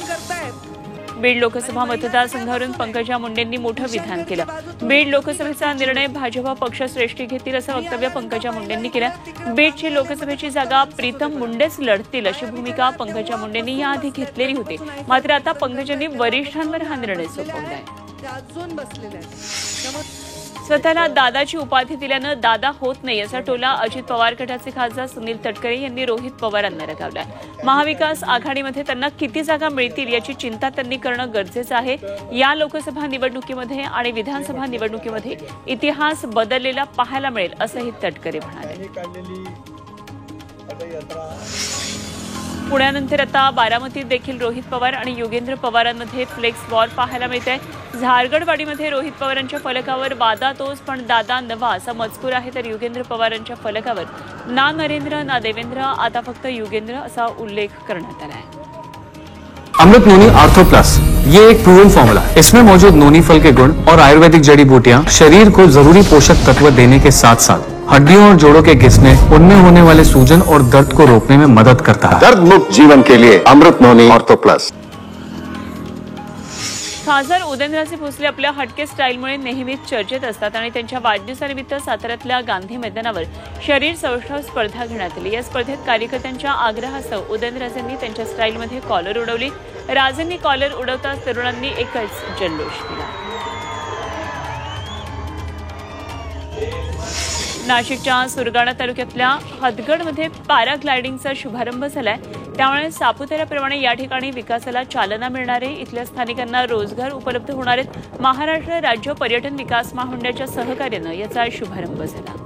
राजकारण करतायत। बीड लोकसभा मतदारसंघावरून पंकजा मुंडेंनी मोठं विधान केलं। बीड लोकसभेचा निर्णय भाजप पक्षश्रेष्ठी घेतील असं वक्तव्य पंकजा मुंडेंनी केलं। बीडची लोकसभेची जागा प्रीतम मुंडेच लढतील अशी भूमिका पंकजा मुंडेंनी याआधी घेतलेली होती। मात्र आता पंकजांनी वरिष्ठांवर हा निर्णय सोपवलाय। स्वतःला दादाची उपाधी दिल्यानं दादा होत नाही असा टोला अजित पवार गटाचे खासदार सुनील तटकरे यांनी रोहित पवारांना लगावलाय। महाविकास आघाडीमध्ये त्यांना किती जागा मिळतील याची चिंता त्यांनी करणं गरजेचं आहे। या लोकसभा निवडणुकीमध्ये आणि विधानसभा निवडणुकीमध्ये इतिहास बदललेला पाहायला मिळेल असंही तटकरे म्हणाले। पुण्यानंतर आता बारामतीत देखील रोहित पवार आणि योगेंद्र पवारांमध्ये फ्लेक्स वॉर पाहायला मिळतंय। झारगडवाडीमध्ये रोहित पवारांच्या फलकावर वादा तोच पण दादा नवा असा मजकूर आहे, तर योगेंद्र पवारांच्या फलकावर ना नरेंद्र ना देवेंद्र, आता फक्त योगेंद्र असा उल्लेख करण्यात आला आहे। अमृत नोनी आर्थो प्लस, ये एक प्रूवन फॉर्मूला। इसमें मौजूद नोनी फल के गुण और आयुर्वेदिक जड़ी बूटियां शरीर को जरूरी पोषक तत्व देने के साथ साथ हड्डियों और जोड़ों के घिसने, उनमें होने वाले सूजन और दर्द को रोकने में मदद करता है। दर्द मुक्त जीवन के लिए अमृत नोनी आर्थो प्लस। खासदार उदयनराजे भोसले आपल्या हटके स्टाईलमुळे नेहमीच चर्चेत असतात आणि त्यांच्या वाढदिवसानिमित्त साताऱ्यातल्या गांधी मैदानावर शरीर सौष्ठव स्पर्धा घेण्यात आली। या स्पर्धेत कार्यकर्त्यांच्या आग्रहास्तव उदयनराजेंनी त्यांच्या स्टाईलमध्ये कॉलर उडवली। राजेंनी कॉलर उडवताच तरुणांनी एकच जल्लोष दिला। नाशिकच्या सुरगाणा तालुक्यातल्या हदगडमध्ये पॅराग्लायडिंगचा शुभारंभ झालाय। त्यामुळे सापुताऱ्याप्रमाणे या ठिकाणी विकासाला चालना मिळणार आहे। इथल्या स्थानिकांना रोजगार उपलब्ध होणार आहेत। महाराष्ट्र राज्य पर्यटन विकास महामंडळाच्या सहकार्यानं याचा शुभारंभ झाला।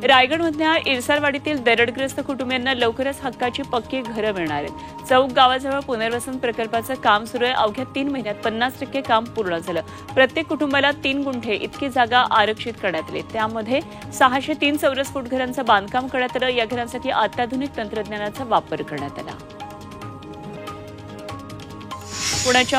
रायगडमधल्या इरसालवाडीतील दरडग्रस्त कुटुंबियांना लवकरच हक्काची पक्की घरं मिळणार आहेत। चौक गावाजवळ पुनर्वसन प्रकल्पाचं काम सुरू आहे। अवघ्या 3 महिन्यात 50% काम पूर्ण झालं। प्रत्येक कुटुंबाला 3 गुंठे इतकी जागा आरक्षित करण्यात आली। त्यामध्ये 603 चौरस फूट घरांचं बांधकाम करण्यात आलं। या घरांसाठी अत्याधुनिक तंत्रज्ञानाचा वापर करण्यात आला। पुण्याच्या